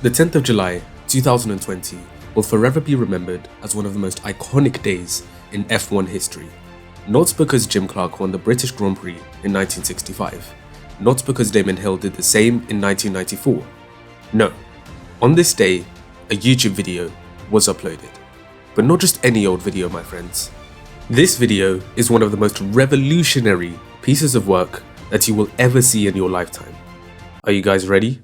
The 10th of July 2020 will forever be remembered as one of the most iconic days in F1 history. Not because Jim Clark won the British Grand Prix in 1965, not because Damon Hill did the same in 1994. No, on this day, a YouTube video was uploaded. But not just any old video, my friends. This video is one of the most revolutionary pieces of work that you will ever see in your lifetime. Are you guys ready?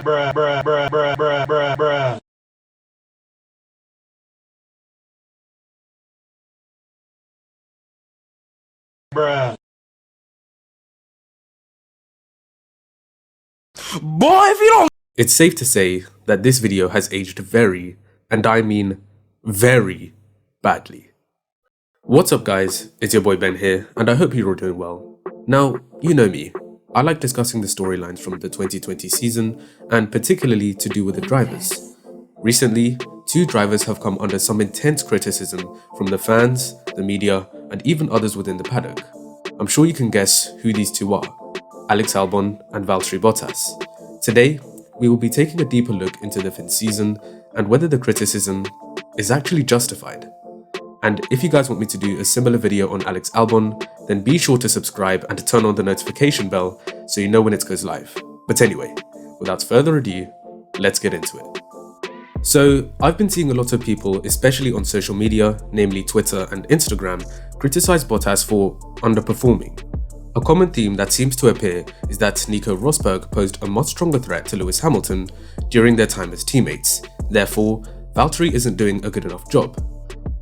Bruh, bruh, bruh, bruh, bruh, bruh, bruh. Bruh. Boy, if you don't... It's safe to say that this video has aged very, and I mean very, badly. What's up guys, it's your boy Ben here, and I hope you're all doing well. Now, you know me. I like discussing the storylines from the 2020 season, and particularly to do with the drivers. Recently, two drivers have come under some intense criticism from the fans, the media, and even others within the paddock. I'm sure you can guess who these two are, Alex Albon and Valtteri Bottas. Today, we will be taking a deeper look into the fifth season and whether the criticism is actually justified. And if you guys want me to do a similar video on Alex Albon, then be sure to subscribe and to turn on the notification bell so you know when it goes live. But anyway, without further ado, let's get into it. So, I've been seeing a lot of people, especially on social media, namely Twitter and Instagram, criticize Bottas for underperforming. A common theme that seems to appear is that Nico Rosberg posed a much stronger threat to Lewis Hamilton during their time as teammates. Therefore, Valtteri isn't doing a good enough job.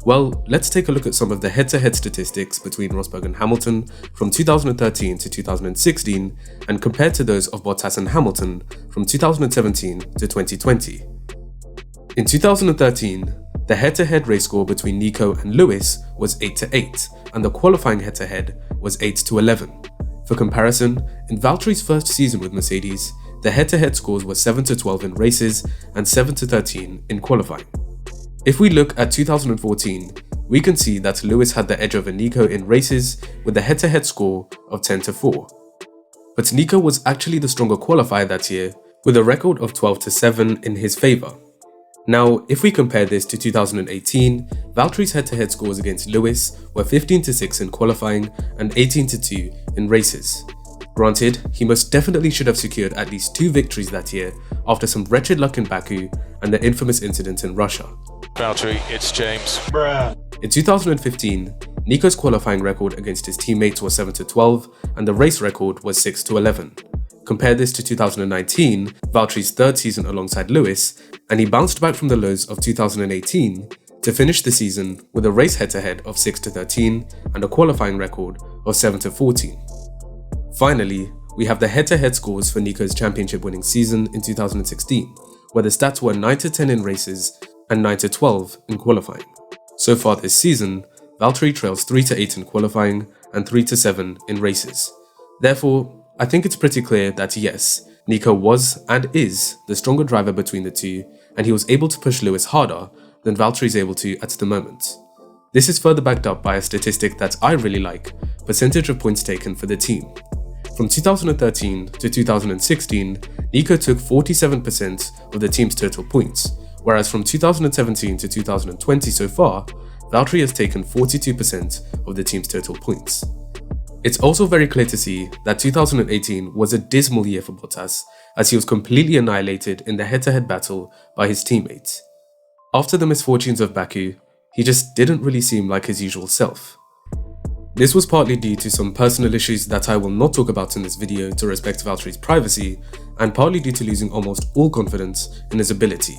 Well, let's take a look at some of the head-to-head statistics between Rosberg and Hamilton from 2013 to 2016 and compare to those of Bottas and Hamilton from 2017 to 2020. In 2013, the head-to-head race score between Nico and Lewis was 8-8 and the qualifying head-to-head was 8-11. For comparison, in Valtteri's first season with Mercedes, the head-to-head scores were 7-12 in races and 7-13 in qualifying. If we look at 2014, we can see that Lewis had the edge over Nico in races with a head-to-head score of 10-4. But Nico was actually the stronger qualifier that year with a record of 12-7 in his favour. Now, if we compare this to 2018, Valtteri's head-to-head scores against Lewis were 15-6 in qualifying and 18-2 in races. Granted, he most definitely should have secured at least 2 victories that year after some wretched luck in Baku and the infamous incident in Russia. Valtteri, it's James. Bruh. In 2015, Nico's qualifying record against his teammates was 7-12 and the race record was 6-11. Compare this to 2019, Valtteri's third season alongside Lewis, and he bounced back from the lows of 2018 to finish the season with a race head-to-head of 6-13 and a qualifying record of 7-14. Finally, we have the head-to-head scores for Nico's championship-winning season in 2016, where the stats were 9-10 in races and 9-12 in qualifying. So far this season, Valtteri trails 3-8 in qualifying and 3-7 in races. Therefore, I think it's pretty clear that yes, Nico was and is the stronger driver between the two, and he was able to push Lewis harder than Valtteri is able to at the moment. This is further backed up by a statistic that I really like, percentage of points taken for the team. From 2013 to 2016, Nico took 47% of the team's total points, whereas from 2017 to 2020 so far, Valtteri has taken 42% of the team's total points. It's also very clear to see that 2018 was a dismal year for Bottas, as he was completely annihilated in the head-to-head battle by his teammates. After the misfortunes of Baku, he just didn't really seem like his usual self. This was partly due to some personal issues that I will not talk about in this video to respect Valtteri's privacy, and partly due to losing almost all confidence in his ability.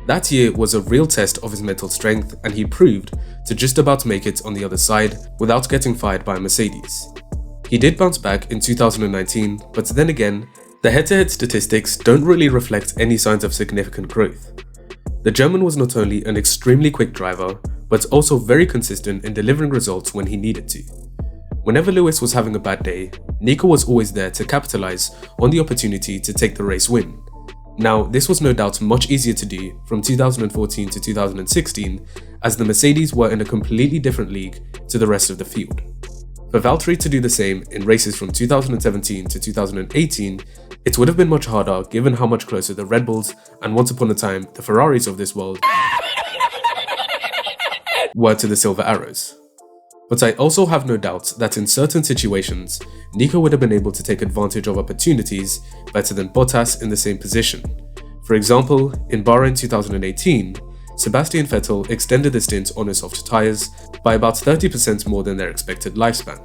That year was a real test of his mental strength, and he proved to just about make it on the other side without getting fired by Mercedes. He did bounce back in 2019, but then again, the head-to-head statistics don't really reflect any signs of significant growth. The German was not only an extremely quick driver, but also very consistent in delivering results when he needed to. Whenever Lewis was having a bad day, Nico was always there to capitalize on the opportunity to take the race win. Now, this was no doubt much easier to do from 2014 to 2016, as the Mercedes were in a completely different league to the rest of the field. For Valtteri to do the same in races from 2017 to 2018, it would have been much harder given how much closer the Red Bulls and once upon a time the Ferraris of this world were to the Silver Arrows. But I also have no doubt that in certain situations, Nico would have been able to take advantage of opportunities better than Bottas in the same position. For example, in Bahrain 2018, Sebastian Vettel extended the stint on his soft tyres by about 30% more than their expected lifespan.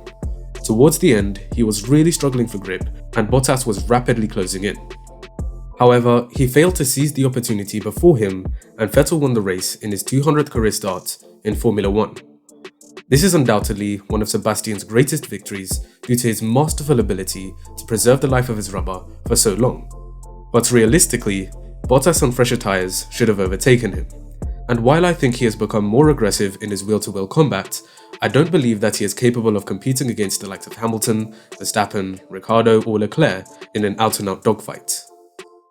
Towards the end, he was really struggling for grip and Bottas was rapidly closing in. However, he failed to seize the opportunity before him and Vettel won the race in his 200th career start in Formula 1. This is undoubtedly one of Sebastian's greatest victories due to his masterful ability to preserve the life of his rubber for so long. But realistically, Bottas on fresher tyres should have overtaken him. And while I think he has become more aggressive in his wheel-to-wheel combat, I don't believe that he is capable of competing against the likes of Hamilton, Verstappen, Ricciardo or Leclerc in an out-and-out dogfight.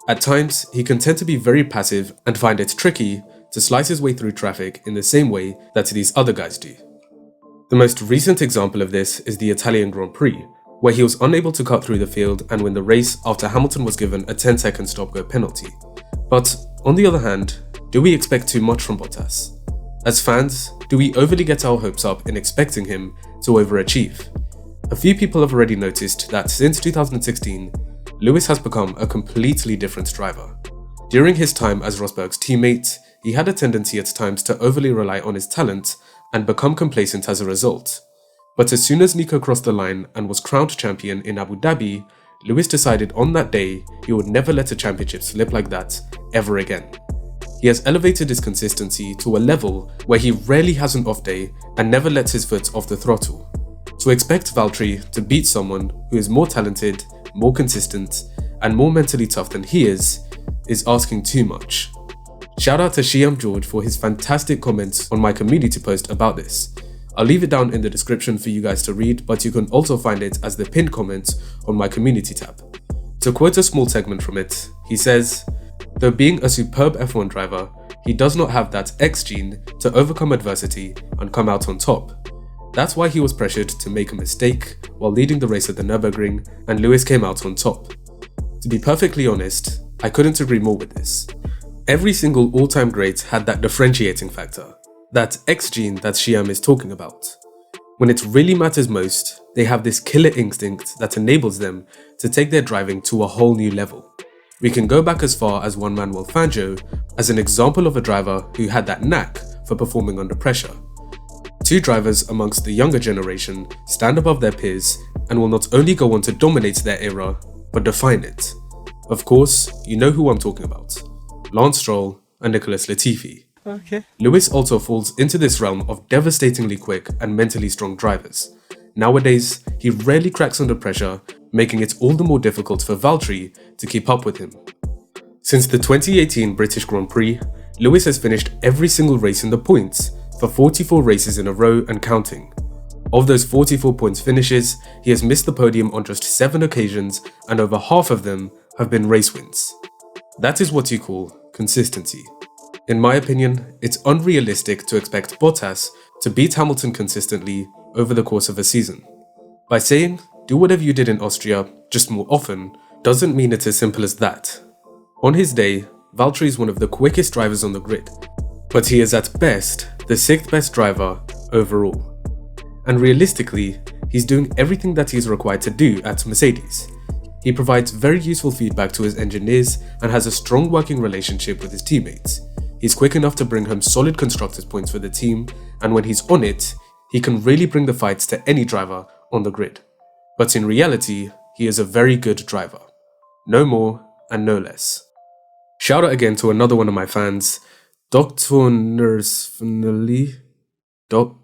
At times, he can tend to be very passive and find it tricky to slice his way through traffic in the same way that these other guys do. The most recent example of this is the Italian Grand Prix, where he was unable to cut through the field and win the race after Hamilton was given a 10-second stop-go penalty. But on the other hand, do we expect too much from Bottas? As fans, do we overly get our hopes up in expecting him to overachieve? A few people have already noticed that since 2016, Lewis has become a completely different driver. During his time as Rosberg's teammate, he had a tendency at times to overly rely on his talent and become complacent as a result. But as soon as Nico crossed the line and was crowned champion in Abu Dhabi, Lewis decided on that day he would never let a championship slip like that ever again. He has elevated his consistency to a level where he rarely has an off day and never lets his foot off the throttle. To expect Valtteri to beat someone who is more talented, more consistent, and more mentally tough than he is asking too much. Shout out to Shyam George for his fantastic comments on my community post about this. I'll leave it down in the description for you guys to read, but you can also find it as the pinned comment on my community tab. To quote a small segment from it, he says, "Though being a superb F1 driver, he does not have that X gene to overcome adversity and come out on top. That's why he was pressured to make a mistake while leading the race at the Nürburgring and Lewis came out on top." To be perfectly honest, I couldn't agree more with this. Every single all-time great had that differentiating factor, that X gene that Shyam is talking about. When it really matters most, they have this killer instinct that enables them to take their driving to a whole new level. We can go back as far as one Manuel Fangio as an example of a driver who had that knack for performing under pressure. Two drivers amongst the younger generation stand above their peers and will not only go on to dominate their era, but define it. Of course, you know who I'm talking about. Lance Stroll and Nicholas Latifi. Okay. Lewis also falls into this realm of devastatingly quick and mentally strong drivers. Nowadays, he rarely cracks under pressure, making it all the more difficult for Valtteri to keep up with him. Since the 2018 British Grand Prix, Lewis has finished every single race in the points for 44 races in a row and counting. Of those 44 points finishes, he has missed the podium on just 7 occasions and over half of them have been race wins. That is what you call consistency. In my opinion, it's unrealistic to expect Bottas to beat Hamilton consistently over the course of a season. By saying, do whatever you did in Austria, just more often, doesn't mean it's as simple as that. On his day, Valtteri is one of the quickest drivers on the grid, but he is at best the 6th best driver overall. And realistically, he's doing everything that he is required to do at Mercedes. He provides very useful feedback to his engineers and has a strong working relationship with his teammates. He's quick enough to bring home solid constructors points for the team, and when he's on it, he can really bring the fights to any driver on the grid. But in reality, he is a very good driver. No more and no less. Shout out again to another one of my fans, doctornrsfnly. Let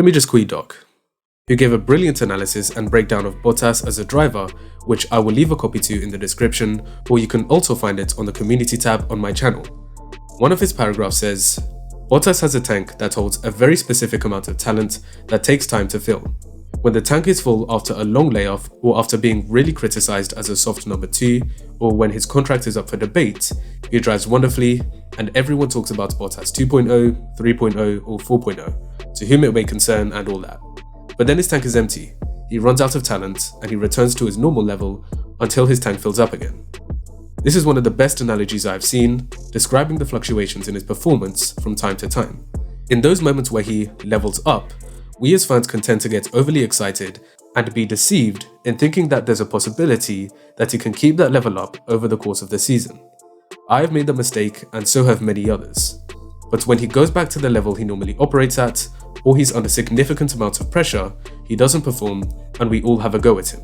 me just call you Doc, who gave a brilliant analysis and breakdown of Bottas as a driver, which I will leave a copy to in the description, or you can also find it on the community tab on my channel. One of his paragraphs says, "Bottas has a tank that holds a very specific amount of talent that takes time to fill. When the tank is full after a long layoff or after being really criticised as a soft number 2, or when his contract is up for debate, he drives wonderfully and everyone talks about Bottas 2.0, 3.0 or 4.0, to whom it may concern and all that. But then his tank is empty, he runs out of talent and he returns to his normal level until his tank fills up again. This is one of the best analogies I've seen, describing the fluctuations in his performance from time to time. In those moments where he levels up, we as fans can tend to get overly excited and be deceived in thinking that there's a possibility that he can keep that level up over the course of the season. I have made the mistake and so have many others. But when he goes back to the level he normally operates at, or he's under significant amounts of pressure, he doesn't perform and we all have a go at him.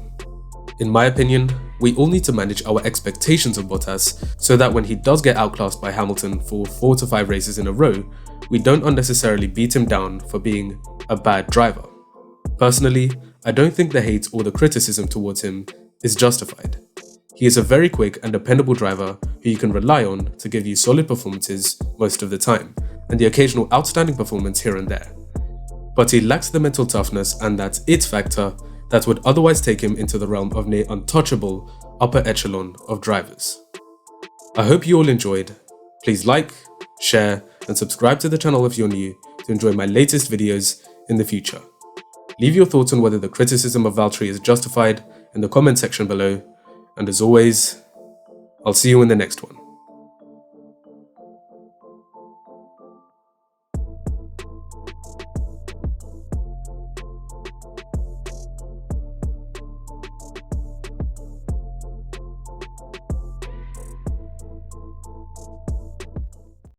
In my opinion, we all need to manage our expectations of Bottas so that when he does get outclassed by Hamilton for 4 to 5 races in a row, we don't unnecessarily beat him down for being a bad driver. Personally, I don't think the hate or the criticism towards him is justified. He is a very quick and dependable driver who you can rely on to give you solid performances most of the time, and the occasional outstanding performance here and there. But he lacks the mental toughness and that it factor that would otherwise take him into the realm of near untouchable upper echelon of drivers. I hope you all enjoyed. Please like, share, and subscribe to the channel if you're new to enjoy my latest videos in the future. Leave your thoughts on whether the criticism of Valtteri is justified in the comment section below, and as always, I'll see you in the next one.